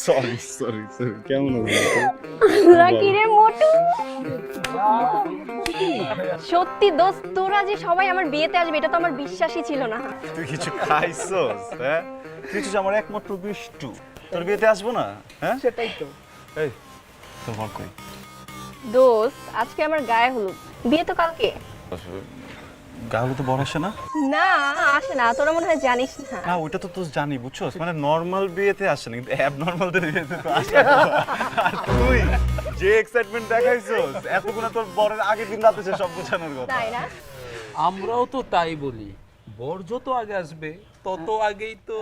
Sorry sorry sorry, কেমন কিরে মোটু, সত্যি দোস্ত তোরা যে সবাই আমার বিয়েতে আসবে এটা তো আমার বিশ্বাসই ছিল না। তুই কিছু খাইছস? হ্যাঁ, তুই তো আমার একমাত্র বিষ্টু, তোর বিয়েতে আসবো না? হ্যাঁ সেটাই তো। এই তোর বর কই? দোস্ত আজকে আমার গায়ে হলুদ, বিয়ে তো কালকে। গাহলে তো বর আসে না? না আসে না, তোরা মনে হয় জানিস না। না ওইটা তো তুই জানি, বুঝছস, মানে নরমাল বিয়েতে আসে না, কিন্তু অ্যাবনরমালদের বিয়েতে তো আসে। আর তুই যে এক্সাইটমেন্ট দেখাইছস, এতক্ষণ তোর বরের আগের দিন রাতে সে সব বোঝানোর কথা। তাই না? আমরাও তো তাই বলি, বর যত আগে আসবে তত আগেই তো।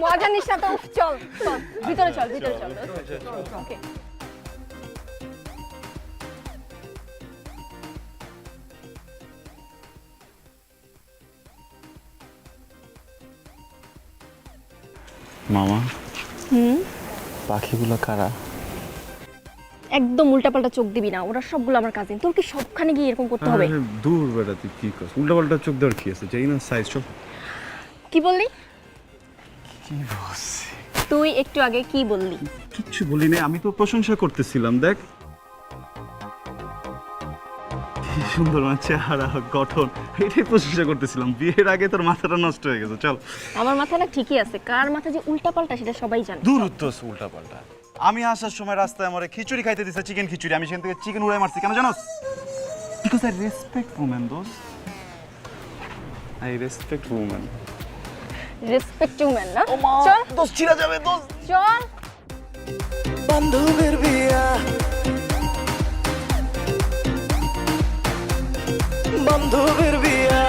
মজা নিস না তো, চল চল ভিতরে চল, ভিতরে চল। ওকে মামা, পাখিগুলো কারা? একদম উল্টাপাল্টা চোখ দিবি না, ওরা সবগুলো আমার কাজিন। তোর কি সবখানে গিয়ে এরকম করতে হবে? দূর বেটা, তুই কি করছ? উল্টাপাল্টা চোখ দেওয়ার কি আছে? যেই না সাইজ সব। কি বললি? কি বলছি? তুই একটু আগে কি বললি? কিচ্ছু বলি না, আমি তো প্রশংসা করতেছিলাম। দেখ কি সুন্দর মানে চেহারা, গঠন, এটাই প্রশংসা করতেছিলাম। বিয়ের আগে তোর মাথাটা নষ্ট হয়ে গেছে। চল। আমার মাথা না ঠিকই আছে, কার মাথা যে উল্টাপাল্টা সেটা সবাই জানে। দূর তো উল্টাপাল্টা। আমি আসার সময় রাস্তায় আমার খিচুড়ি খাইতে দিছে, চিকেন খিচুড়ি। আমি সেখান থেকে চিকেন উড়াই মারছি, কেন জানোস? বিকজ আই রেসপেক্ট উমেন দোস্ত, I respect women. Respect to man না? চল দোস্ত ছিড়া যাবে দোস্ত। চল। বান্ধবের বিয়া, বান্ধবের বিয়া,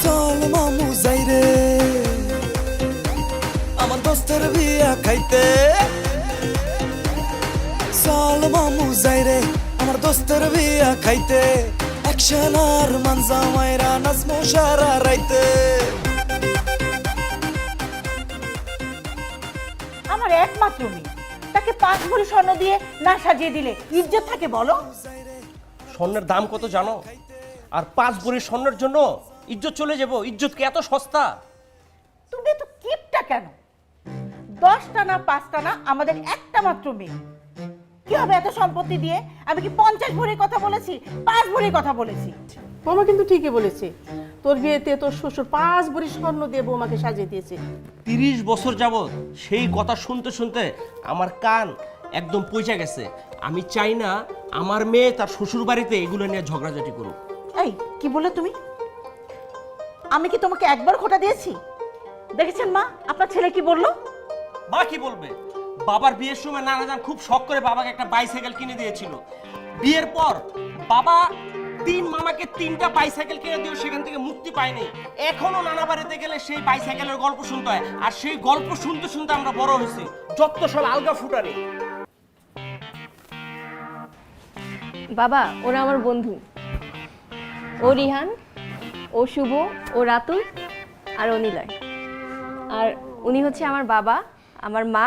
চল মামু যাই রে আমার দোস্তের বিয়া খাইতে, চল মামু যাই রে আমার দোস্তের বিয়া খাইতে, অ্যাকশন আর মানজা মাইরা নাচমো সারা রাইতে। আমার একমাত্র মেয়ে, তাকে 5 ভরি স্বর্ণ দিয়ে না সাজিয়ে দিলে ইজ্জত থাকে বলো? স্বর্ণের দাম কত জানো? আর 5 ভরি স্বর্ণের জন্য ইজ্জত চলে যাব? ইজ্জত কি এত সস্তা? তুমি তো কিপটা কেন? 10টা না 5টা না, আমাদের একটা মাত্র মেয়ে, কি হবে এত সম্পত্তি দিয়ে? আমি কি 50 ভরির কথা বলেছি? 5 ভরির কথা বলেছি। মামা কিন্তু ঠিকই বলেছে, তোর বিয়েতে তোর শ্বশুর 5 ভরি স্বর্ণ দিয়ে বৌমাকে সাজিয়ে দিয়েছে। 30 বছর যাবত সেই কথা শুনতে শুনতে আমার কান একদম পয়সা গেছে। আমি চাই না আমার মেয়ে তার শ্বশুর বাড়িতে এগুলো নিয়ে ঝগড়াঝাটি করুক। এই কি বললে তুমি? আমি কি তোমাকে একবার খোটা দিয়েছি? দেখেছেন মা, আপনার ছেলে কি বললো? মা কি বলবে? বাবার বিয়ের সময় নানাজান খুব শখ করে বাবাকে একটা বাইসাইকেল কিনে দিয়েছিল। বিয়ের পর বাবা 3 মামাকে 3টা বাইসাইকেল কিনে দিয়েও সেখান থেকে মুক্তি পায়নি। এখনো নানা বাড়িতে গেলে সেই বাইসাইকেলের গল্প শুনতে হয়, আর সেই গল্প শুনতে শুনতে আমরা বড় হয়েছি। যত সব আলগা ফুটানি। বাবা ওরা আমার বন্ধু, ও রিহান, ও শুভ, ও রাতুল আর ও নিলয়। আর উনি হচ্ছে আমার বাবা, আমার মা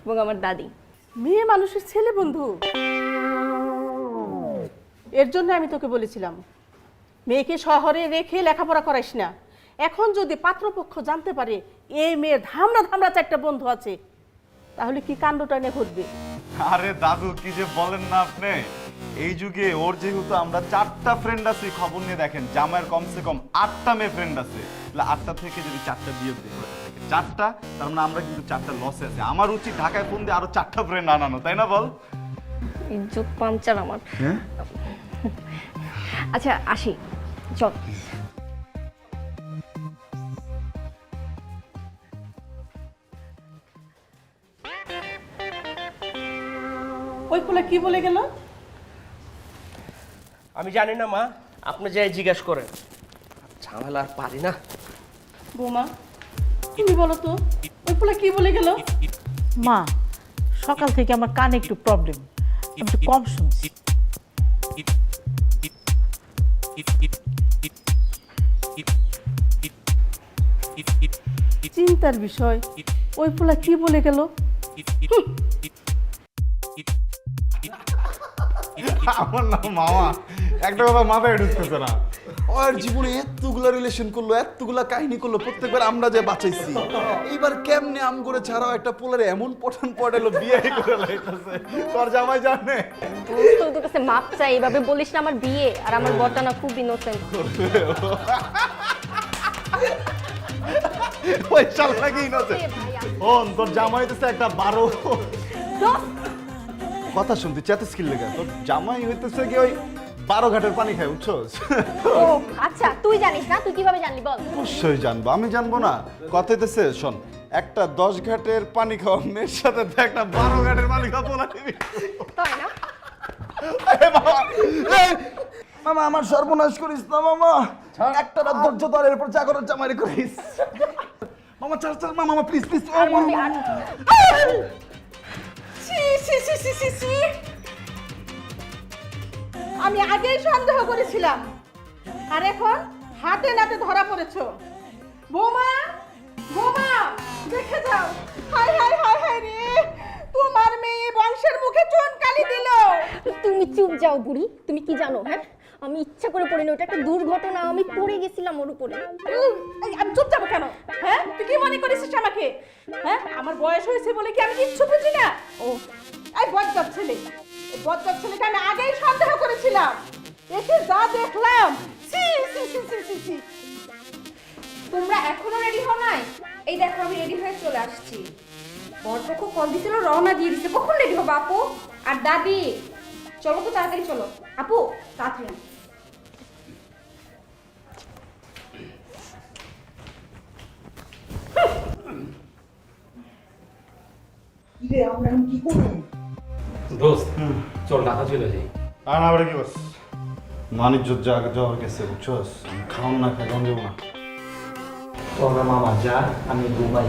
এবং আমার দাদি। মেয়ে মানুষের ছেলে বন্ধু, এর জন্য আমি তোকে বলেছিলাম মেয়েকে শহরে রেখে লেখাপড়া করাইস না। এখন যদি পাত্রপক্ষ জানতে পারে এই মেয়ের ধামড়া ধামড়া 4টা বন্ধু আছে, তাহলে কি কাণ্ডটা নিয়ে ঘটবে? আরে দাদু কি যে বলেন না আপনি, এই যুগে ওর যেহেতু আমরা 4টা ফ্রেন্ড আছি, খবর নিয়ে দেখেন জামাইয়ের কমসে কম 8টা মেয়ে ফ্রেন্ড আছে। তাহলে 8টা থেকে যদি 4টা বিয়ে দিই, 4টা, তার মানে আমরা কিন্তু 4টা লসে আছে। আমার উচিত ঢাকায় ফোন দিয়ে আরো 4টা ফ্রেন্ড আনানো, তাই না বল? ইজ্জত পাঞ্চার আমার। হ্যাঁ আচ্ছা আসি, চল। ওই পোলা কি বলে গেল? আমি জানি না মা, আপনি যাই জিজ্ঞাসা করেন। ঝামেলা আর পারি না। বৌমা তুমি বলো তো, ওই পোলা কি বলে গেল? মা, সকাল থেকে আমার কানে একটু প্রবলেম, আমি একটু কম শুনছি। চিন্তার বিষয়, ওই পোলা কি বলে গেল? আমার নাম মামা, একটা কথা মাথায় ঢুকতেছে না। ওর জীবনে এতগুলা রিলেশন করলো, এতগুলা কাহিনী করলো, প্রত্যেকবার আমরা যে বাঁচাইছি, এইবার কেমনে আম করে ছাড়াও একটা পোলারে এমন পঠান পড়ালো বিয়ে করে লাইতেছে। তোর জামাই জানে তোর কাছে মাপ চাই, এইভাবে বলিস না আমার বিয়ে আর আমার বরটা না খুব ইনোসেন্ট। ওই শালা কি নছে ওন তোর জামাই হইতেছে একটা 12 কথা শুনতে চেতে স্কিল লেগে। তোর জামাই হইতেছে কি ওই 12 ঘাটের পানি খায়, বুঝছস? ও আচ্ছা, তুই জানিস না, তুই কিভাবে জানলি বল? অবশ্যই জানবো, আমি জানবো না? কথা হইতেছে শোন, একটা 10 ঘাটের পানি খাওয়া মেয়ের সাথে তো একটা 12 ঘাটের পানি খাওয়া পোলা দিবি। তাই না? মামা আমার সর্বনাশ করিস না মামা, একটা রাত ধৈর্য ধর, এরপর যা করার জামাইরে করিস। মামা চল চল মামা, প্লিজ প্লিজ। আর বলবি আর ছি ছি ছি ছি ছি ছি। আমি আগেই সন্দেহ করেছিলাম, আর এখন হাতে নাতে ধরা পড়েছো। বৌমা, বৌমা, দেখে যাও। হায় হায় হায় হায় রে, তোমার মেয়ে বংশের মুখে চুনকালি দিল। তুমি চুপ যাও বুড়ি, তুমি কি জানো? হ্যাঁ, আমি ইচ্ছা করে পড়িনি, ওটা একটা দুর্ঘটনা, আমি পড়ে গেছিলাম ওর উপরে। এই, আমি চুপ যাবো কেন? হ্যাঁ, তুই কি মনে করেছিস আমাকে? হ্যাঁ, আমার বয়স হয়েছে বলে কি আমি কিচ্ছু বুঝি না? ও এই বজ্জাত ছেলে, এই বজ্জাত ছেলেকে আমি আগেই সন্দেহ করেছিলাম। একে যা দেখলাম, ছি ছি ছি ছি ছি ছি। তোমরা এখনো রেডি হও নাই? এই দেখো আমি রেডি হয়ে চলে আসছি। বরপক্ষ কল দিছিল, রওনা দিয়ে দিছে। কখন রেডি হবো আপু? আর দাদি, চলো তো তাড়াতাড়ি চলো। আপু তাড়াতাড়ি। দোস্ত চল ঢাকা চলে যাই। আর না বলে কি বস, মানিজ্য জায়গা যাওয়ার গেছে, বুঝছস? খাওন না খাই গন্ধ না। তোমরা মামা যা, আমি ঘুমাই।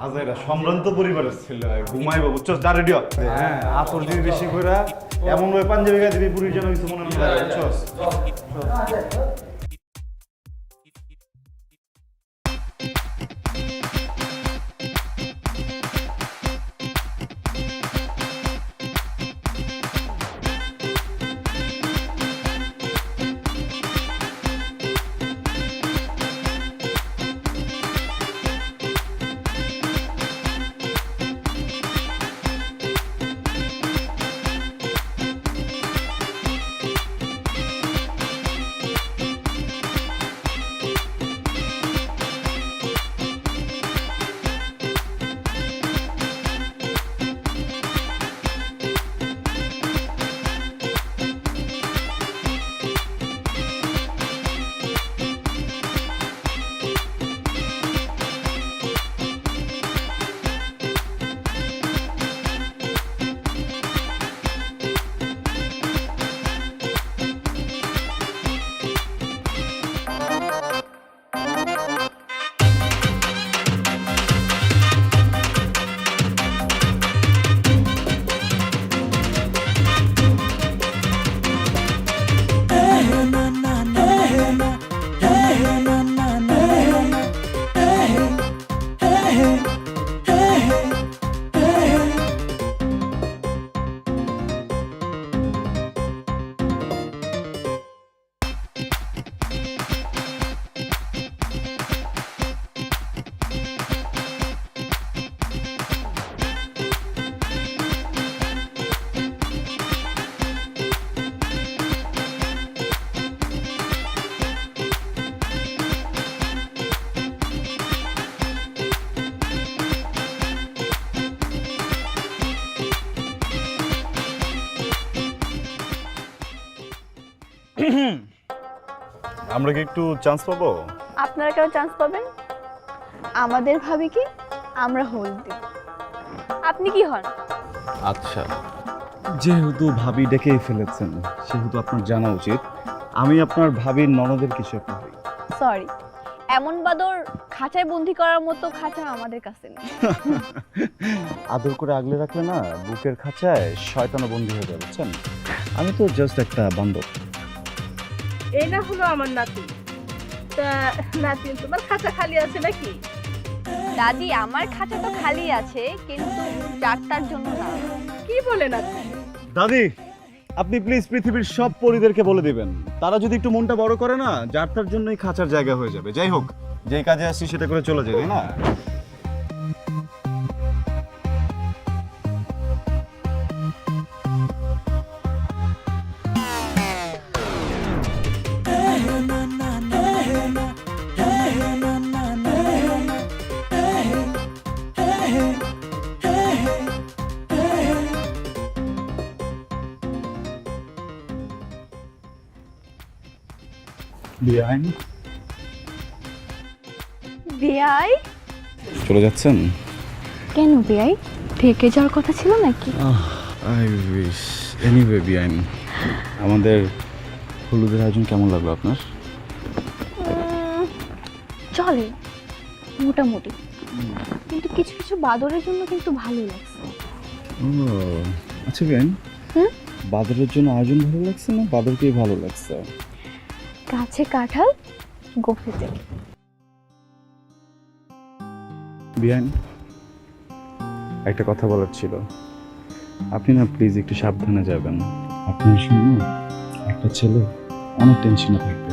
আজ এটা সম্ভ্রান্ত পরিবারের ছেলে, ঘুমাইবো, বুঝছস? যা রেডি হ। হ্যাঁ, আসর দিবি বেশি কইরা, এমন ভাবে পাঞ্জাবি গায়ে দিবি পুরী যেন কিছু মনে না হয়, বুঝছস? আমরা কি একটু চান্স পাবো? আপনারা কেউ চান্স পাবেন? আমাদের ভাবি কি আমরা হোল দিব। আপনি কি হন? আচ্ছা, যেহেতু ভাবি ডেকেই ফেলেছেন, সেহেতু আপনার জানা উচিত আমি আপনার ভাবির ননদের কিছু একটা হই। সরি, এমন বাদর খাঁচায় বন্দি করার মতো খাঁচা আমাদের কাছে নেই। আদর করে আগলে রাখলে না বুকের খাঁচায় শয়তানও বন্দী হয়ে যাবে, বুঝছেন? আমি তো জাস্ট একটা বান্ধব। এই না হলো আমার নাতি। তা নাতি তোমার খাঁচা খালি আছে নাকি? দাদি আমার খাঁচা তো খালি আছে, কিন্তু যাত্রার জন্য না। কি বলেন আপনি? দাদি, আপনি প্লিজ পৃথিবীর সব পরিদেরকে বলে দিবেন, তারা যদি একটু মনটা বড় করে না, যাত্রার জন্যই খাঁচার জায়গা হয়ে যাবে। যাই হোক, যেই কাজে আসছি সেটা করে চলে যাবে, তাই না? বিয়াই? চলে যাচ্ছেন? কেন বিয়াই, থেকে যাওয়ার কথা ছিল নাকি? I wish. এনিওয়ে বিআইন, আমাদের হলুদের আয়োজন কেমন লাগলো আপনার? চলে মোটামুটি, কিন্তু কিছু কিছু বাদরের জন্য কিন্তু ভালোই লাগছে। ও আচ্ছা বিআইন, হুম? বাদরের জন্য আয়োজন ভালো লাগছে না বাদরকেই ভালো লাগছে? গাছে কাঁঠাল, গোফেতে। বিআইন, একটা কথা বলার ছিল। আপনি না প্লিজ একটু সাবধানে যাবেন। আপনার শুনুন, একটা ছেলে অনেক টেনশনে থাকবে।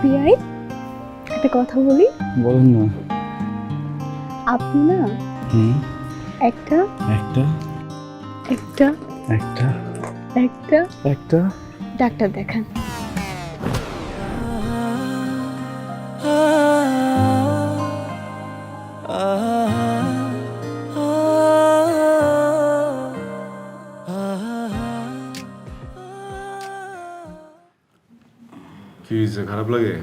বিয়াই, একটা কথা বলি। বলেন না। আপনি না হুম, একটা একটা একটা একটা একটা একটা ডাক্তার দেখান। কি হয়েছে, খারাপ লাগে?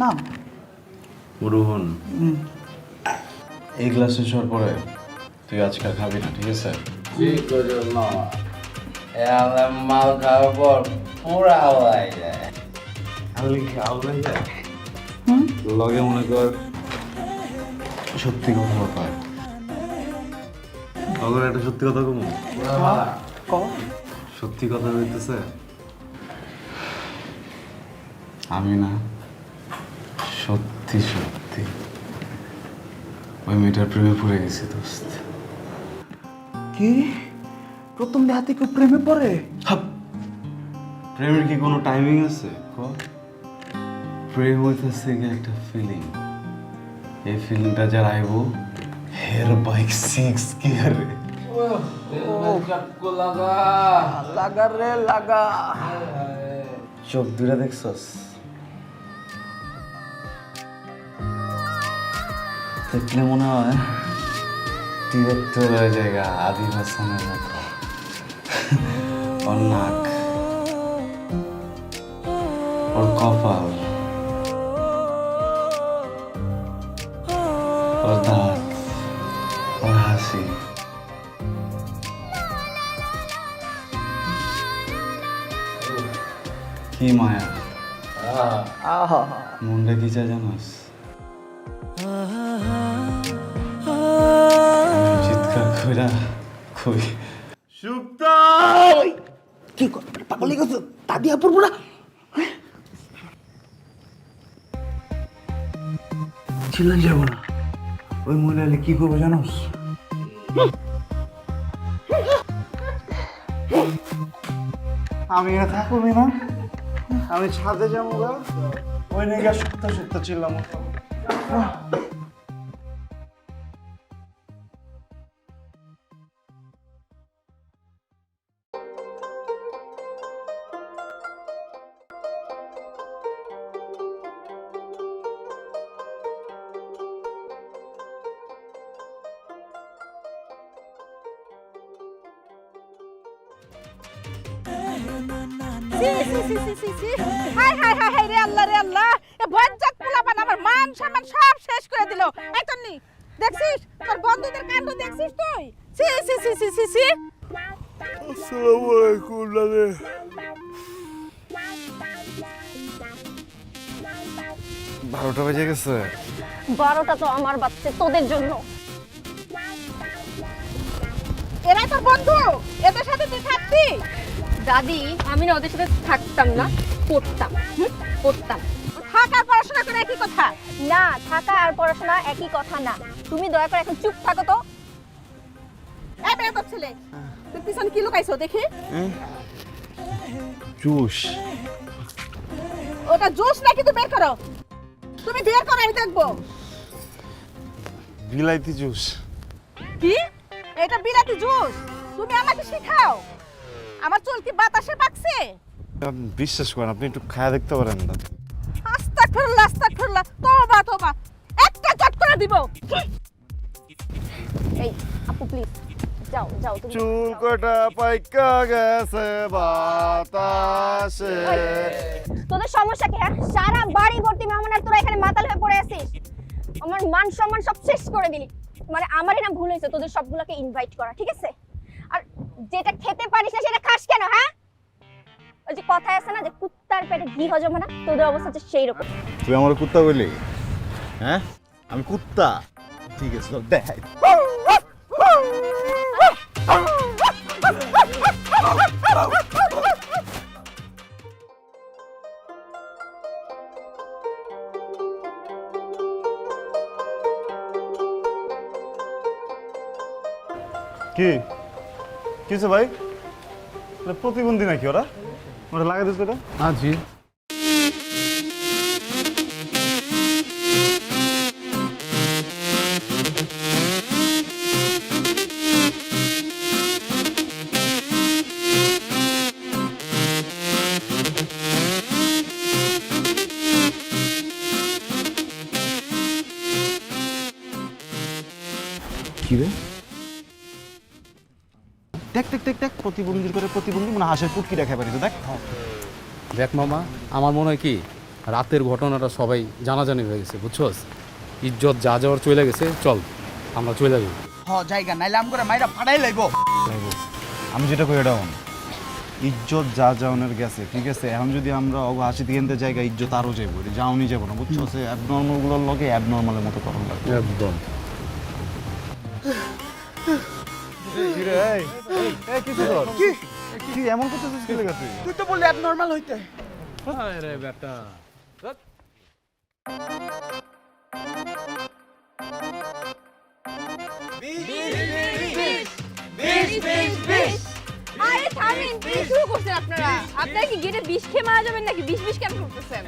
না, রোহন, এই গ্লাস শেষ হওয়ার পরে তুই আজকাল খাবি না, ঠিক আছে? মাল খাওয়ার পর পুরা আওয়াই যায়। লগে মনে কর সত্যি কথা পায়। লগের একটা সত্যি কথা কম, সত্যি কথা হইতেছে আমি না সত্যি সত্যি ওই মেয়েটার প্রেমে পড়ে গেছি দোস্ত। কি প্রথম দেখাতে কেউ প্রেমে পড়ে? প্রেমের কি কোনো টাইমিং আছে? প্রেম হইতেছে একটা ফিলিং, এই ফিলিংটা যার আইব হের বাইক 6 গিয়ারে। লাগা রে লাগা। চোখ দুটা দেখছস? দেখলে মনে হয় ডিরেক্টরের জায়গা আদিল হাসানের মতো। ওর নাক, ওর কপাল, ওর দাঁত, ওর হাসি, কি মায়া। মনটা কি চায় জানোস? চিৎকার কইরা কই সুক্তা কি পাগল হয়ে গেছো? দাদিয়া পড়বো না? চিল্লান যাবো না, ওই মহিলা এলে কি করবো জানোস? আমি এখানে থাকবি না, আমি ছাদে যাবো গা, ওই নিয়ে সুক্তা সুক্তা চিল্লাম। হাই হাই হাই হাই রে আল্লাহ রে আল্লাহ, এ বজ্জাত পোলাপান আমার মান সম্মান সব শেষ করে দিল। এই তন্নি, দেখছিস তোর বন্ধুদের কাণ্ড দেখছিস তুই? সি সি সি সি সি সি। আসসালামু আলাইকুম দাদা। 12টা বেজে গেছে। 12টা তো আমার বাচ্চা তোদের জন্য। এরা তোর বন্ধু, এদের সাথে তুই থাকবি? দাদি, আমি না ওদের সাথে থাকতাম না, পড়তাম। পড়তাম। থাক আর পড়াশোনা করে একই কথা। না, থাকা আর পড়াশোনা একই কথা না। তুমি দয়া করে এখন চুপ থাকো তো। এই বেয়াদব ছেলে, তুই পিছনে কি লুকাইছো দেখি? জুস। ওটা জুস নাকি তুই বের করো? তুমি বের করো, আমি দেখবো। বিলাইতি জুস। কি? এটা বিলাতি জুস? তুমি আমাকে শেখাও? আমার চুল কি বাতাসে পাকছে? বিশ্বাস করেন, আপনি একটু খায়া দেখতে পারেন না। আস্তাগফিরুল্লাহ, আস্তাগফিরুল্লাহ, তওবা তওবা, একটা চট করে দিব। এই আপু প্লিজ যাও যাও তুমি। চুল কটা পাইকা গেছে বাতাসে। তোদের সমস্যা কি? হ্যাঁ, সারা বাড়ি ভর্তি মেহমান আর তোরা এখানে মাতাল হয়ে পড়ে আছিস। আমার মান সম্মান সব শেষ করে দিলি। মানে আমারই না ভুল হয়েছে তোদের সবগুলোকে ইনভাইট করা, ঠিক আছে? আর যেটা খেতে পারিস না সেটা খাস কেন? হ্যাঁ, ওই যে কথায় আছে না যে কুত্তার পেটে ঘি হজম হয় না, তোদের অবস্থা হচ্ছে সেই রকম। তুই আমার কুত্তা বললি? হ্যাঁ, আমি কুত্তা? ঠিক আছে, তো দেখাই। কি কিছু ভাই, প্রতিবন্ধী নাকি ওরা? ওরা লাগাই দিস এটা? হ্যাঁ জি। কি রে? দেখ দেখ দেখ দেখ, প্রতিবন্ধীর করে প্রতিবন্ধী, মানে হাঁসের পুটকি দেখা পারি তো। দেখ দেখ মামা, আমার মনে হয় কি রাতের ঘটনাটা সবাই জানাজানি হয়ে গেছে, বুঝছস? ইজ্জত যা যাওয়ার চলে গেছে, চল আমরা চলে যাবো। জায়গা নাইলে আম করে মাইরা ফাটাই লাইবো। আমি যেটা কই এটা ইজ্জত যা যাওনের গেছে, ঠিক আছে? এখন যদি আমরা হাসি দিকে জায়গা ইজ্জত আরও যাবো, যাওনি যাবো না, বুঝছো? সে অ্যাবনর্মালগুলোর লগে অ্যাবনর্মালের মতো করণ লাগবে একদম। কি এমন করতেছিস? কি লেগে তুই? তুই তো বললি অ্যাবনর্মাল হইতে। আরে বেটা, আরে থামেন, কি শুরু করছেন আপনারা? আপনারা কি গেটে বিষ খেয়ে মারা যাবেন নাকি? বিষ কেন করতেছেন?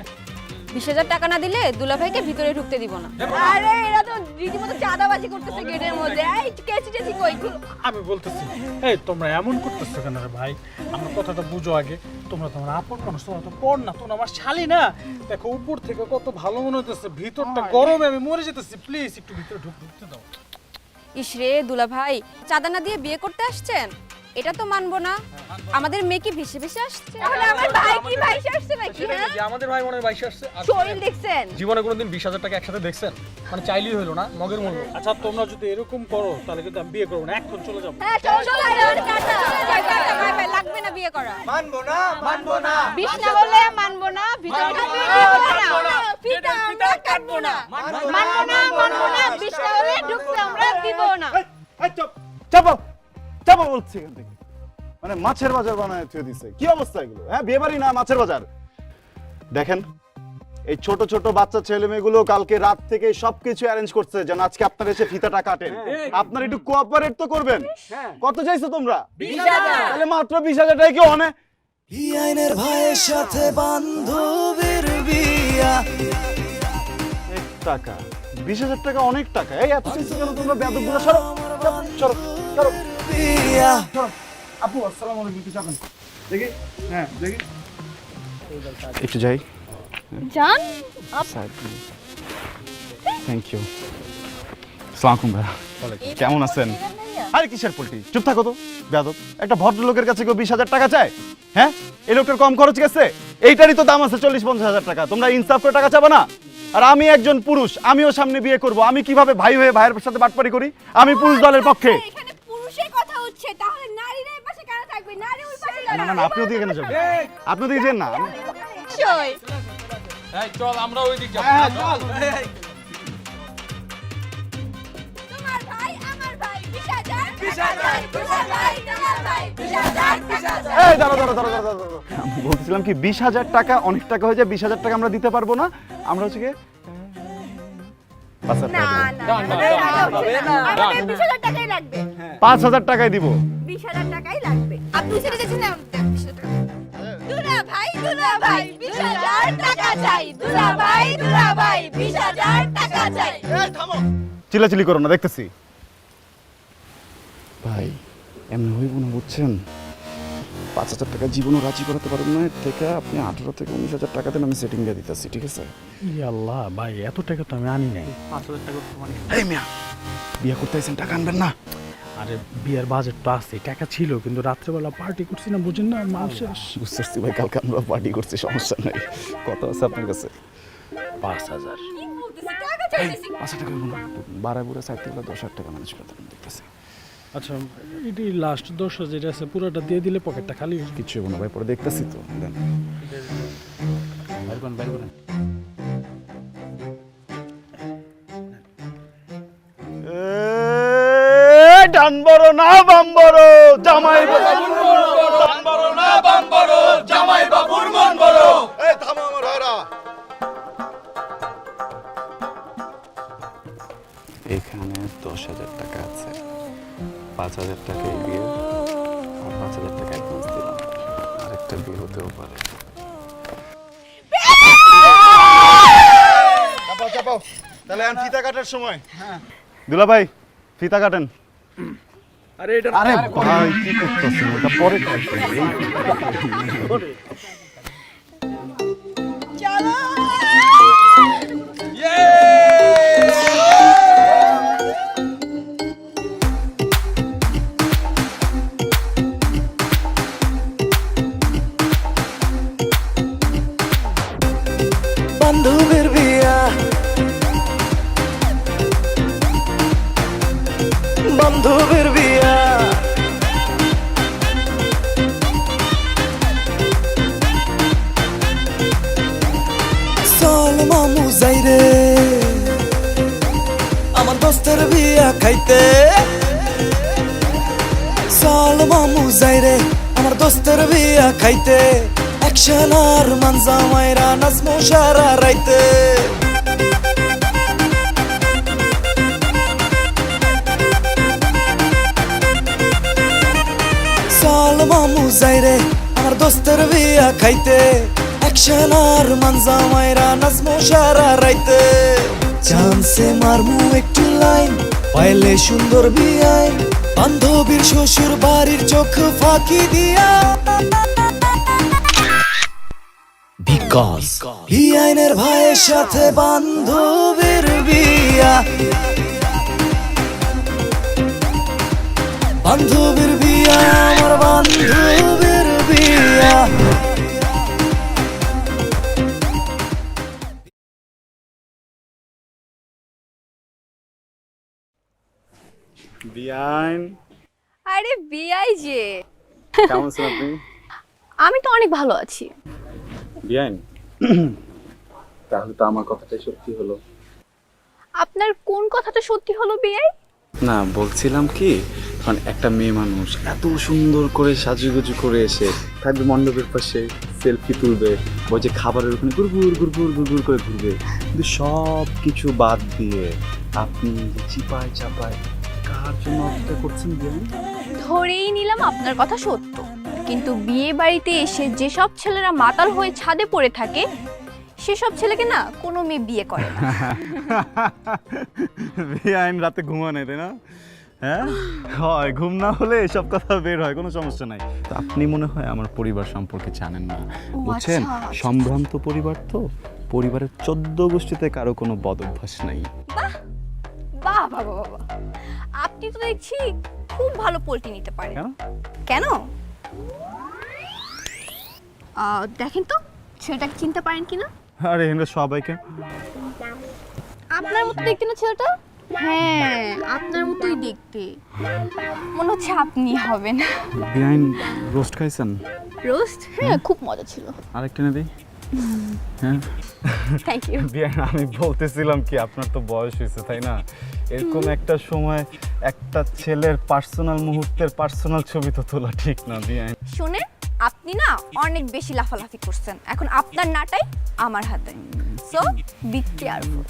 20,000 টাকা না দিলে দুলাভাইকে ভিতরে ঢুকতে দিব না। আরে এরা তো রীতিমতো চাঁদাবাজি করতেছে গেটের মধ্যে। এই কেচি টেচি কই? আমি বলতেছি, এই তোমরা এমন করতেছো কেন রে ভাই? আমার কথাটা বুঝো আগে। তোমরা তোমার আপন মানুষ, তোমরা তো পড় না, তোমরা আমার শালি না। দেখো উপর থেকে কত ভালো মনে হইতেছে, ভিতরটা গরমে আমি মরে যেতেছি। প্লিজ একটু ভিতরে ঢুকতে দাও। ইসরে দুলাভাই, চাঁদা না দিয়ে বিয়ে করতে আসছেন? এটা তো মানবো না। আমাদের মেয়ে কি ভেসে ভেসে আসছে? তাহলে আমার ভাই কি ভাইসে আসছে নাকি? হ্যাঁ, আমাদের ভাই মনে হয় বাইশে আসছে। শরীর দেখছেন? জীবনে কোনোদিন 20,000 টাকা একসাথে দেখছেন? মানে চাইলেই হলো না, মগের মূল্য। আচ্ছা তোমরা যদি এরকম করো তাহলে কিন্তু আমি বিয়ে করবো না, এখন চলে যাবো। হ্যাঁ চল চল, টাটা বাই বাই, লাগবে না বিয়ে করা। মানবো না। বিষ না বলে মানবো না, ভিতরে ঢুকবো না, ফিটা আমরা কাটবো না। মানবো না, বিষ না হলে ঢুকতে আমরা দিব না। চাপা চাপা বলছি এখান থেকে। মানে মাছের বাজার বানায় থুয়ে দিছে। কি অবস্থা এগুলো? হ্যাঁ, বিয়ে বাড়ি না মাছের বাজার। দেখেন, এই ছোট ছোট বাচ্চা ছেলে মেয়েগুলো কালকে রাত থেকে সবকিছু অ্যারেঞ্জ করছে যেন আজকে আপনারা এসে ফিতাটা কাটেন। আপনারা একটু কোঅপারেট তো করবেন। কত চাইছো তোমরা? 20,000। তাহলে মাত্র 20,000 টাকা কি অনেক? আইনের ভাইয়ের সাথে বান্ধবীর বিয়া। টাকা 20,000 টাকা অনেক টাকা। এই এত কিছু কেন তোমরা বেয়াদবগুলো? সরো সরো সরো। বিয়া আপু আসসালামু আলাইকুম। কিছু চাবেন? দেখি, হ্যাঁ দেখি, একটু যাই। জান থ্যাংক ইউ। আসসালামু আলাইকুম ভাইয়া, কেমন আছেন? আরে কিসের পল্টি? চুপ থাকো তো বেয়াদব। একটা ভদ্রলোকের কাছে কেউ 20,000 টাকা চায়? হ্যাঁ, এই লোকটার কম খরচ গেছে? এইটারই তো দাম আছে 40-50,000 টাকা। তোমরা ইনসাফ করে টাকা চাবে না? আর আমি একজন পুরুষ, আমিও সামনে বিয়ে করব। আমি কিভাবে ভাই হয়ে ভাইয়ের সাথে বাটপারি করি? আমি পুরুষ দলের পক্ষে। এখানে পুরুষের কথা হচ্ছে, তাহলে নারীরা এই পাশে কেন থাকবে? নারী ওই পাশে না না না, আপনি ওদিকে কেন যাবেন? আপনি ওদিকে যান না। নিশ্চয়। এই চল আমরা ওই দিক যাবো। চল। তোমার ভাই আমার ভাই 20,000 20,000 তোমার ভাই 20,000 20,000 এই বলতেছিলাম কি 20,000 টাকা অনেক টাকা হয়ে যায়, 20,000 টাকা আমরা দিতে পারবো না, আমরা হচ্ছে কি 5,000 টাকা দিব। 20,000 টাকাই লাগবে। 5,000 টাকাই দিব। 20,000 টাকাই লাগবে। আপনি ছেড়ে দিয়েছেন না 20,000 টাকা। দুলা ভাই 20,000 টাকা চাই। দুলা ভাই 20,000 টাকা চাই। চিল্লাচিল্লি করো না, দেখতেছি। ভাই এমনি হইব না বুঝছেন, 5,000 টাকা জীবনও রাজি করাতে পারবেন না, এর থেকে আপনি 18 থেকে 19,000 টাকা দেন, আমি সেটিং দিয়ে দিতেছি, ঠিক আছে? আল্লাহ ভাই, এত টাকা তো আমি আনি নাই। 5,000 টাকা মানে এই মিয়া, বিয়ে করতে আইছেন, টাকা আনবেন না? আরে বিয়ের বাজেট তো আছে, টাকা ছিল, কিন্তু রাত্রেবেলা পার্টি করছি না, বুঝেন না, মাল শেষ। বুঝতেছি ভাই, কালকে আমরা পার্টি করছি, সমস্যা নাই। কত আছে আপনার কাছে? 5,000। কি বলতেছিস? টাকা চাইতেছি। 5,000 টাকা হইব না, বাড়ায় বুড়া চাইতে গেলে 10,000 টাকা ম্যানেজ করতে পারেন, দেখতেছি। আচ্ছা, এটি লাস্ট 10,000 যেটা আছে পুরোটা দিয়ে দিলে পকেটটা খালি হয়ে যাবে। কিচ্ছু হইব না ভাই, পরে দেখতেছি তো। দেন। বাইর করেন। ডান বড় না বাম বড়, জামাই বাবুর মন বড়। এই থামো আমার ভাইরা। এখানে 10,000 টাকা আছে, 5,000 টাকা এই বিয়ে, আর 5,000 টাকা অ্যাডভান্স দিলাম, আরেকটা বিয়ে হতেও পারে। চাপাও, তাহলে এখন ফিতা কাটার সময়। দুলা ভাই ফিতা কাটেন। আরে ভাই কি করতেছেন, ওটা পরে কাটবেন। চলো। বান্ধবীর বিয়া, বান্ধবীর বিয়া, চল মামু যাই রে আমার দোস্তের বিয়া খাইতে, চল মামু যাই রে আমার দোস্তের বিয়া খাইতে, অ্যাকশন আর মানজা মাইরা নাচমো সারা রাইতে। চল মামু যাই রে আমার দোস্তের বিয়া খাইতে, অ্যাকশন আর মানজা মাইরা নাচমো সারা রাইতে। চান্সে মারমু একটু লাইন, পাইলে সুন্দর বিয়াইন, বান্ধবীর শ্বশুর বাড়ির চোখ ফাঁকি দিয়া। বিআইনের ভাইয়ের সাথে বান্ধবীর বিয়া, বান্ধবীর বিয়া, আমার বান্ধবীর বিয়া। বিয়াইন, আরে বিআই যে। কেমন আছেন আপনি? আমি তো অনেক ভালো আছি। বিয়াইন, তাহলে তো আমার কথাটাই সত্যি হলো। আপনার কোন কথাটা সত্যি হলো বিআই? না, বলছিলাম কি, কারণ একটা মেয়ে মানুষ এত সুন্দর করে সাজুগুজু করে এসে থাকবে মণ্ডপের পাশে, সেলফি তুলবে, ওই যে খাবারের ওখানে গুড়গুড় গুড়গুড় গুড়গুড় করে ঘুরবে, কিন্তু সব কিছু বাদ দিয়ে আপনি যে চিপায় চাপায় কার জন্য অপেক্ষা করছেন বিয়াইন? ধরেই নিলাম আপনার কথা সত্য, কিন্তু বিয়ে বাড়িতে এসে যেসব ছেলেরা মাতাল হয়ে ছাদে পড়ে থাকে, সেসব ছেলেকে না কোনো মেয়ে বিয়ে করে না। বিয়াইন রাতে ঘুমা নেই, তাই না? হ্যাঁ হয়, ঘুম না হলে এসব কথা বের হয়, কোনো সমস্যা নাই। তো আপনি মনে হয় আমার পরিবার সম্পর্কে জানেন না, বুঝছেন? সম্ভ্রান্ত পরিবার তো, পরিবারের 14 গোষ্ঠীতে কারো কোনো বদ অভ্যাস নাই। বাহ বাহ বাবা বাবা, আপনি তো দেখছি খুব ভালো পোল্ট্রি নিতে পারেন। কেন? কেন? দেখেন তো ছেলেটাকে চিনতে পারেন কিনা? আরে এখানে সবাইকে আপনার মতো দেখতে না ছেলেটা? হ্যাঁ আপনার মতোই দেখতে, মনে হচ্ছে আপনি হবেন। বিয়াইন রোস্ট খাইছেন? রোস্ট? হ্যাঁ খুব মজা ছিল। আরেকটা না দিই? হ্যাঁ থ্যাংক ইউ। বিয়াইন আমি বলতেছিলাম কি, আপনার তো বয়স হয়েছে তাই না, এরকম একটা সময় একটা ছেলের পার্সোনাল মুহূর্তের পার্সোনাল ছবি তো তোলা ঠিক না বিয়াইন। শুনে আপনি না অনেক বেশি লাফালাফি করছেন, এখন আপনার নাটাই আমার হাতে, সো বি কেয়ারফুল।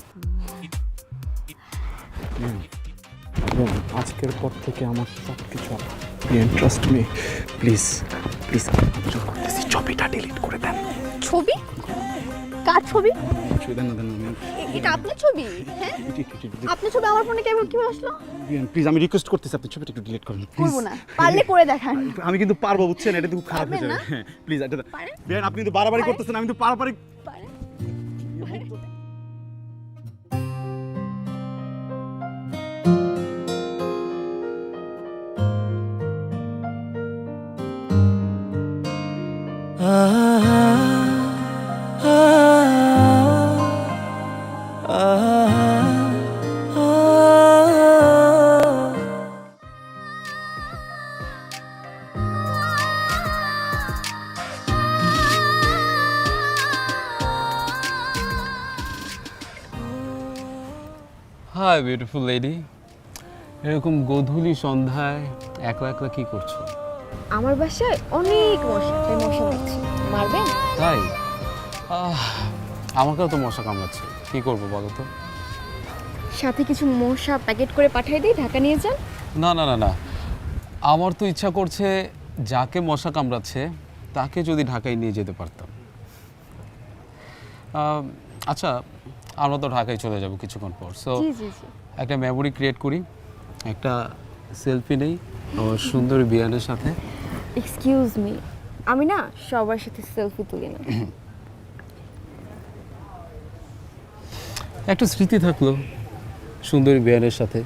আজকের পর থেকে আমার সব কিছু ট্রাস্ট মি প্লিজ প্লিজ করতেছি ছবিটা ডিলিট করে দেন ছবি? কার ছবি? দেন এটা আপনার ছবি? হ্যাঁ, আপনার ছবি আমার ফোনে কেমন কিভাবে আসলো? প্লিজ আমি রিকোয়েস্ট করতেছি আপনি ছবিটা একটু ডিলিট করেন করব না, পারলে করে দেখান। আমি কিন্তু পারবো, বুঝছেন? এটা খুব খারাপ হয়ে পারবেন যাবে। না? হ্যাঁ প্লিজ এটা পারেন? বিয়ান, আপনি কিন্তু বাড়াবাড়ি পারেন? করতেছেন, আমি তো বাড়াবাড়ি পারেন? হাই বিউটিফুল লেডি, এরকম গোধূলি সন্ধ্যায় একলা একলা কি করছো? আমার বাসায় অনেক মশা, তাই মশা মারছি। মারবেন? তাই আমাকেও তো মশা কামড়াচ্ছে, কি করবো বলো তো? সাথে কিছু মশা প্যাকেট করে পাঠিয়ে দিই, ঢাকা নিয়ে যান। না না না না, আমার তো ইচ্ছা করছে যাকে মশা কামড়াচ্ছে তাকে যদি ঢাকায় নিয়ে যেতে পারতাম। আচ্ছা, আমরা তো ঢাকায় চলে যাব কিছুক্ষণ পর, সো জি জি জি। একটা মেমোরি ক্রিয়েট করি, একটা সেলফি নেই আমার সুন্দর বিয়ানের সাথে। এক্সকিউজ মি, আমি না সবার সাথে সেলফি তুলি না। একটা স্মৃতি থাকলো সুন্দরী বিয়ানের সাথে।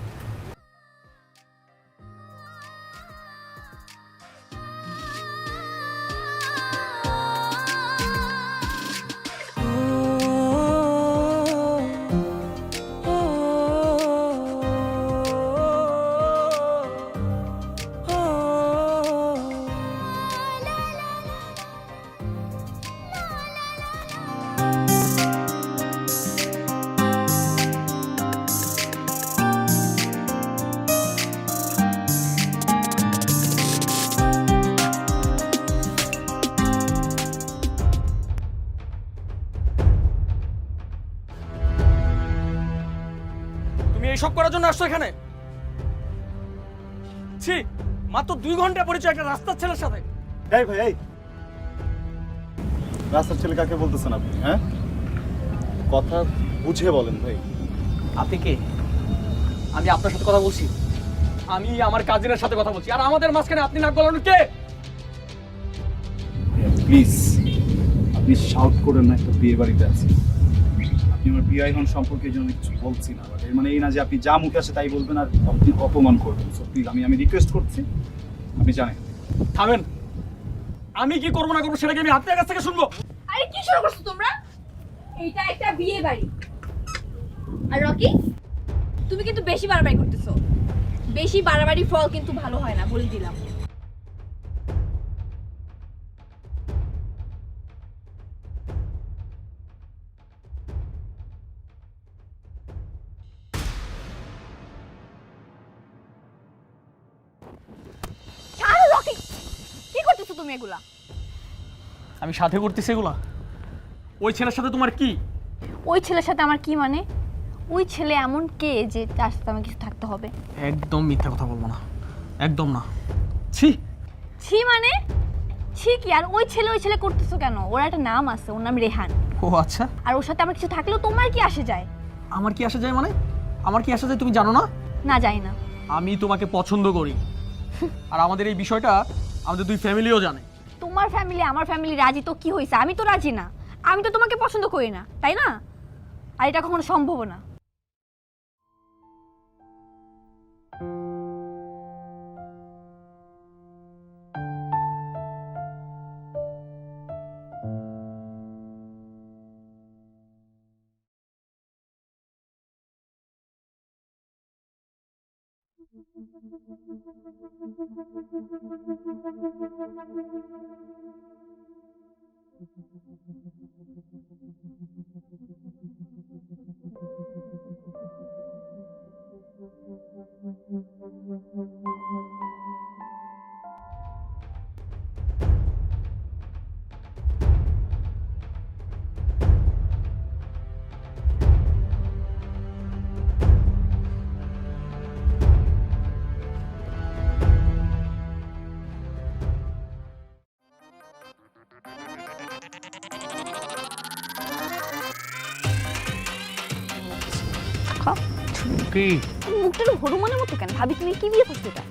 তুমি এইসব করার জন্য আসছো এখানে? ছি, মাত্র 2 ঘন্টা পরিচয় একটা রাস্তার ছেলের সাথে। এই ভাই, এই রাস্তার ছেলে কাকে বলতেছেন আপনি? হ্যাঁ, কথা বুঝে বলেন ভাই। আপনি কে? আমি আপনার সাথে কথা বলছি, আমি আমার কাজিনের সাথে কথা বলছি, আর আমাদের মাঝখানে আপনি নাক গলানো কে? প্লিজ আপনি শাউট করেন না, একটা বিয়ে বাড়িতে আছি। আপনি আমার বিয়ে এখন সম্পর্কে জন্য কিছু বলছি না, বাট এর মানে এই না যে আপনি যা মুখে আসে তাই বলবেন আর আপনি অপমান করবেন। সো প্লিজ আমি রিকোয়েস্ট করছি, আপনি জানেন। থামেন, আমি কি করবো না করবো সেটাকে আমি আপনার কাছ থেকে শুনবো? আরে কি শুরু করছো তোমরা? এইটা একটা বিয়ে বাড়ি। আর রকি, তুমি কিন্তু বেশি বাড়াবাড়ি করতেছো। বেশি বাড়াবাড়ি ফল কিন্তু ভালো হয় না, বলে দিলাম। ছাড়ো রকি, কি করতেছো তুমি এগুলা? আমি সাথে করতেছি এগুলা? ওই ছেলের সাথে তোমার কি? ওই ছেলের সাথে আমার কি মানে? ওই ছেলে এমন কে যে তার সাথে আমার কিছু থাকতে হবে? একদম মিথ্যা কথা বলবো না, একদম না। ছি ছি মানে? ছি কি? আর ওই ছেলে করতেছো কেন? ওর একটা নাম আছে, ওর নাম রেহান। ও আচ্ছা, আর ওর সাথে আমার কিছু থাকলেও তোমার কি আসে যায়? আমার কি আসা যায় মানে? আমার কি আসা যায় তুমি জানো না? না, জানি না। আমি তোমাকে পছন্দ করি, আর আমাদের এই বিষয়টা আমাদের 2 ফ্যামিলিও জানে। তোমার ফ্যামিলি আমার ফ্যামিলি রাজি তো কি হয়েছে? আমি তো রাজি না। আমি তো তোমাকে পছন্দ করি না, তাই না? আর এটা কখনো সম্ভব না। কি মুখটা একটু হনুমানের মতো কেন? ভাবি তুমি কি বিয়ে করতে চাও?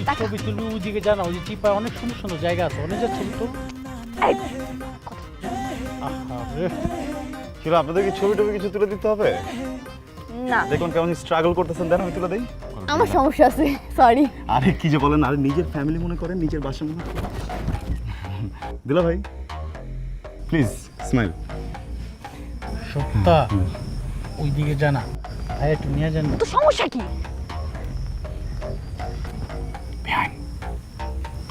টাকা। ছবি তুলবি ওইদিকে জানা, ওই যে চিপায় অনেক সুন্দর সুন্দর জায়গা আছে, অনেক যাচ্ছে তো। এই, আহারে, কিলো আপনাদের কি ছবি টবি কিছু তুলে দিতে হবে? না দেখুন কেমন স্ট্রাগল করতেছেন, দেন আমি তুলে দেই। আমার সমস্যা আছে, সরি। আরে কি যে বলেন, আরে নিজের ফ্যামিলি মনে করেন, নিজের বাসা মনে করেন। দিলা ভাই প্লিজ স্মাইল। সত্তা ওইদিকে জানা, ভাই একটু নিয়ে যান। তো সমস্যা কি?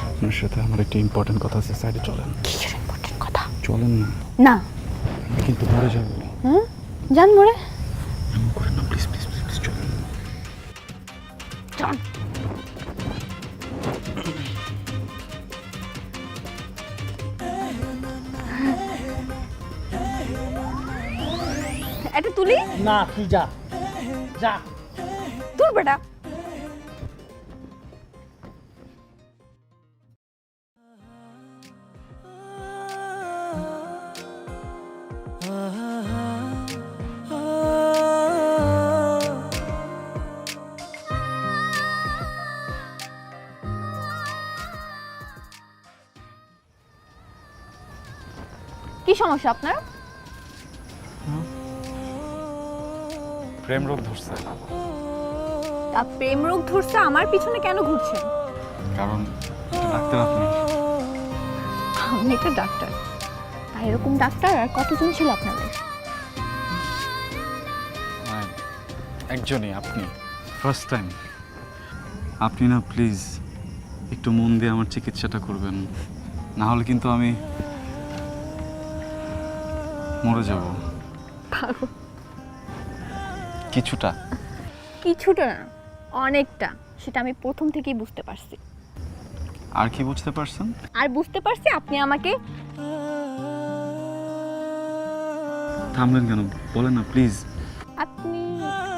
আপনার সাথে আমার একটা ইম্পর্টেন্ট কথা আছে, সাইডে চলেন। কিসের ইম্পর্টেন্ট কথা? চলেন না, না। আমি কিন্তু মরে যাবো। হ্যাঁ জান মরে এমন করেন না, প্লিজ প্লিজ প্লিজ প্লিজ চলেন। জান। এটা তুলি? না তুই যা যা। তুল বেটা। কি সমস্যা আপনার? প্রেম রোগ ধরছে। তা প্রেম রোগ ধরছে, আমার পিছনে কেন ঘুরছেন? কারণ ডাক্তার আপনি। আমি একটা ডাক্তার, আর এরকম ডাক্তার আর কতজন ছিল আপনাদের? একজনই, আপনি ফার্স্ট টাইম। আপনি না প্লিজ একটু মন দিয়ে আমার চিকিৎসাটা করবেন, না হলে কিন্তু আমি মরে যাব। কিছুটা কিছুটা না, অনেকটা। সেটা আমি প্রথম থেকেই বুঝতে পারছি। আর কি বুঝতে পারছেন? আর বুঝতে পারছি আপনি আমাকে থামলেন কেন, বলেন না প্লিজ। আপনি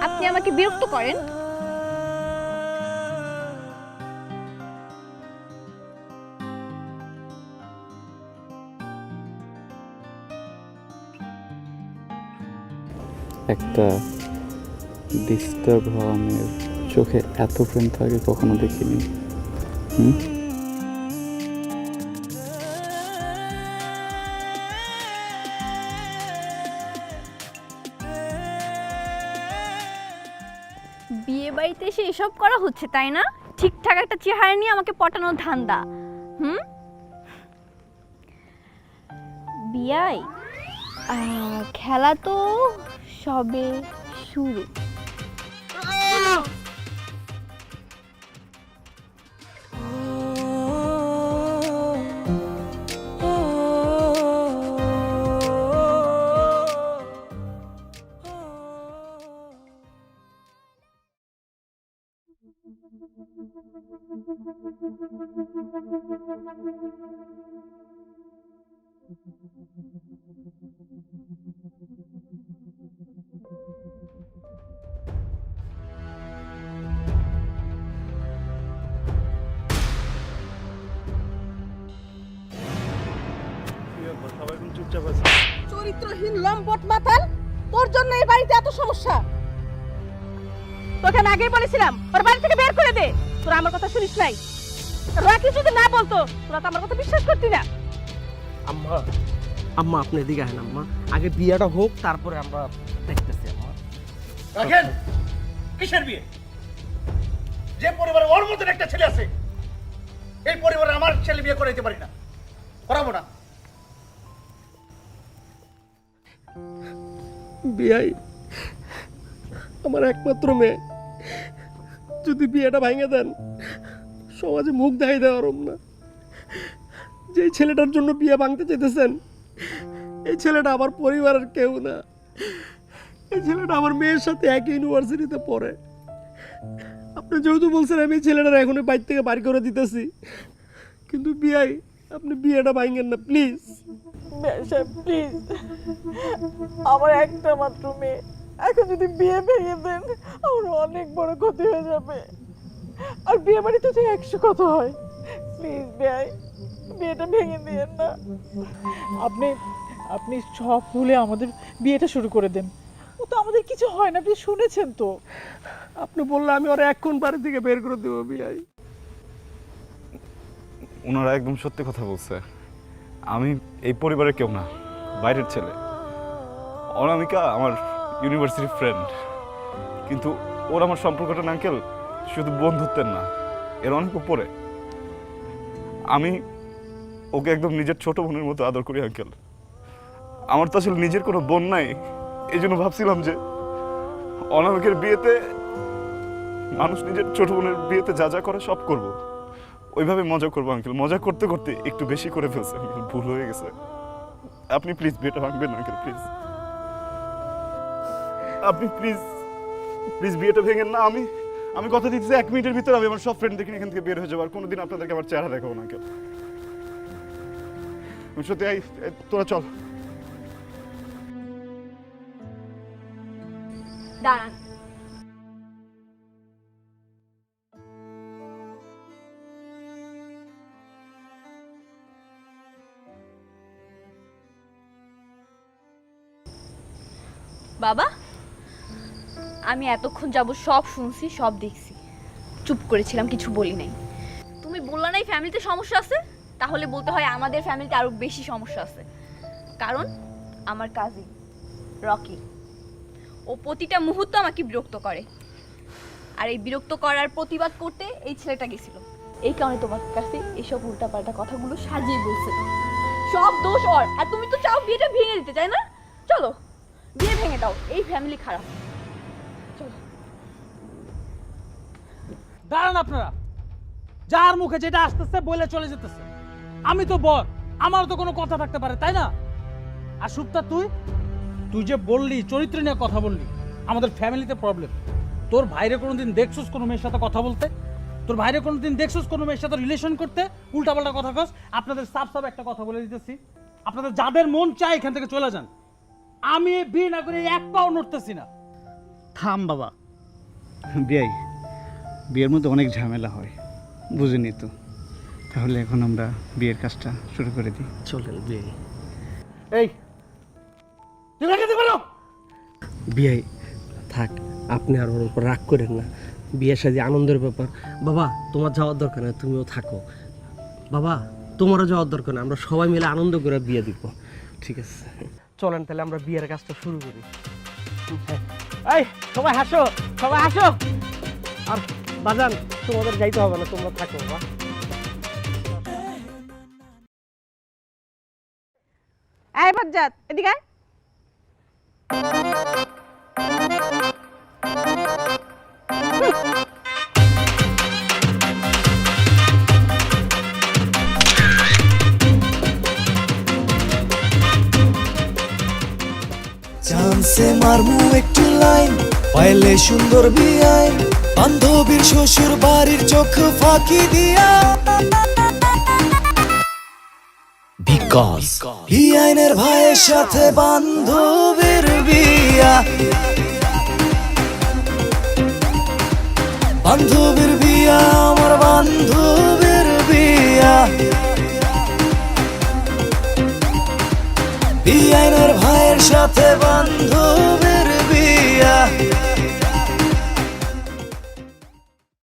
আপনি আমাকে বিরক্ত করেন। একটা ডিস্টার্ব হওয়া মেয়ের চোখে এত প্রেম থাকে কখনো দেখিনি। বিয়ে বাড়িতে এসে এসব করা হচ্ছে তাই না? ঠিকঠাক একটা চেহারা নিয়ে আমাকে পটানোর ধান্দা। বিয়াই খেলা তো সবে শুরু। সবাই এখন চুপচাপ আছে। চরিত্রহীন লম্পট মাতাল, তোর জন্য এই বাড়িতে এত সমস্যা। তোকে আমি আগেই বলেছিলাম ওর বাড়ি থেকে বের করে দে। তোরা আমার কথা শুনিস নাই। রাকি যদি না বলতো তোরা তো আমার কথা বিশ্বাস করতি না। আম্মা আম্মা আপনি এদিকে আসেন আম্মা, আগে বিয়েটা হোক তারপরে আমরা দেখতেছি। আম্মা রাখেন, কিসের বিয়ে? যে পরিবারে ওর মতন একটা ছেলে আছে, এই পরিবারে আমার ছেলে বিয়ে করাইতে পারি না, করাবো না। বিয়াই আমার একমাত্র মেয়ে, যদি বিয়েটা ভাঙে দেন সমাজে মুখ দেখাই দেওয়ার না। যেই ছেলেটার জন্য বিয়ে ভাঙতে চাইতেছেন এই ছেলেটা আমার পরিবারের কেউ না। এই ছেলেটা আমার মেয়ের সাথে একই ইউনিভার্সিটিতে পড়ে। আপনি যেহেতু বলছেন আমি এই ছেলেটার এখনই বাইর থেকে বাড়ি করে দিতেছি, কিন্তু বিয়াই আপনি বিয়েটা ভাঙেন না প্লিজ। প্লিজ, আমার একটা মাত্র মেয়ে, এখন যদি বিয়ে ভেঙে দেন আমার অনেক বড় ক্ষতি হয়ে যাবে। আর বিয়ে বাড়িতে তো 100 কথা হয়। প্লিজ ভাই, বিয়েটা ভেঙে দিয়েন না। আপনি আপনি সব ভুলে আমাদের বিয়েটা শুরু করে দেন। তো আমাদের কিছু হয় না, আপনি শুনেছেন তো। আপনি বললে আমি ওরা এখন বাড়ি থেকে বের করে দেবো বিয়াই। ওনারা একদম সত্যি কথা বলছে। আমি এই পরিবারের কেউ না, বাইরের ছেলে। অনামিকা আমার ইউনিভার্সিটির ফ্রেন্ড, কিন্তু ওর আমার সম্পর্কটা না আঙ্কেল শুধু বন্ধুত্বের না, এর অনেক উপরে। আমি ওকে একদম নিজের ছোট বোনের মতো আদর করি আঙ্কেল। আমার তো আসলে নিজের কোনো বোন নাই, এই জন্য ভাবছিলাম যে অনামিকের বিয়েতে মানুষ নিজের ছোট বোনের বিয়েতে যা যা করে সব করব, ওইভাবে মজা করবো আঙ্কেল। মজা করতে করতে একটু বেশি করে ফেলছে আঙ্কেল, ভুল হয়ে গেছে। আপনি প্লিজ বিয়েটা ভাঙবেন না আঙ্কেল, প্লিজ। আপনি প্লিজ প্লিজ বিয়েটা ভেঙেন না। আমি কথা দিচ্ছি 1 মিনিটের ভিতরে আমি আমার সব ফ্রেন্ডদেরকে এখান থেকে বের হয়ে যাবো, আর কোনোদিন আপনাদেরকে আমার চেহারা দেখাবো না আঙ্কেল। সত্যি তোরা চল। দাঁড়ান, বাবা আমি এতক্ষণ যাব সব শুনছি, সব দেখছি, চুপ করেছিলাম, কিছু বলি নাই। তুমি বললা নাই ফ্যামিলিতে সমস্যা আছে, তাহলে বলতে হয় আমাদের ফ্যামিলিতে আরো বেশি সমস্যা আছে। কারণ আমার কাজিন রকি, ও প্রতিটা মুহূর্ত আমাকে বিরক্ত করে, আর এই বিরক্ত করার প্রতিবাদ করতে এই ছেলেটা গেছিল। এই কারণে তোমার কাছে এইসব উল্টাপাল্টা কথাগুলো সাজিয়ে বলছে। সব দোষ ওর, আর তুমি তো চাও বিয়েটা ভেঙে দিতে, তাই না? চলো বিয়ে ভেঙে দাও, এই ফ্যামিলি খারাপ। চলো। দাঁড়ান আপনারা, যার মুখে যেটা আসতেছে বলে চলে যেতেছে। আমি তো বর, আমারও তো কোনো কথা থাকতে পারে, তাই না? আর সুপ্তা তুই যে বললি চরিত্র নিয়ে কথা বললি, আমাদের ফ্যামিলিতে প্রবলেম। তোর ভাইরে কোনোদিন দেখছস কোনো মেয়ের সাথে কথা বলতে? তোর ভাইরে কোনোদিন দেখছস কোনো মেয়ের সাথে রিলেশন করতে? উল্টাপাল্টা কথা কস। আপনাদের সাফ একটা কথা বলে দিতেছি, আপনাদের যাদের মন চায় এখান থেকে চলে যান। আমি বিয়ে না করে এক পাও নড়তেছি না। থাম বাবা, বিয়ের মধ্যে অনেক ঝামেলা হয়, বুঝিনি তো। তাহলে এখন আমরা বিয়ের কাজটা শুরু করে দিই। চলেন বিয়ে। এই তুই রেখে পারো বিয়ে থাক, আপনি আর ওর উপর রাগ করেন না। বিয়ের সাথে আনন্দের ব্যাপার। বাবা তোমার যাওয়ার দরকার নেই, তুমিও থাকো। বাবা তোমারও যাওয়ার দরকার নেই, আমরা সবাই মিলে আনন্দ করে বিয়ে দিব। ঠিক আছে, চলেন তাহলে আমরা বিয়ের কাজটা শুরু করি। এই সবাই হাসো, সবাই হাসো। আর বাজান তোমাদের যাইতে হবে না, তোমরা থাকো। বাবা এই বাজ্জাত এদিকে আয়। চান্সে মারমু একটু লাইন, পাইলে সুন্দর বিয়াইন, বান্ধবীর শ্বশুর বাড়ির চোখ ফাঁকি দিয়া। বিকজ বিআইনের ভাইয়ের সাথে বান্ধবীর বিয়া, বান্ধবীর বিয়া, আমার বান্ধবীর বিয়া। বিআইনের ভাইয়ের সাথে বান্ধবী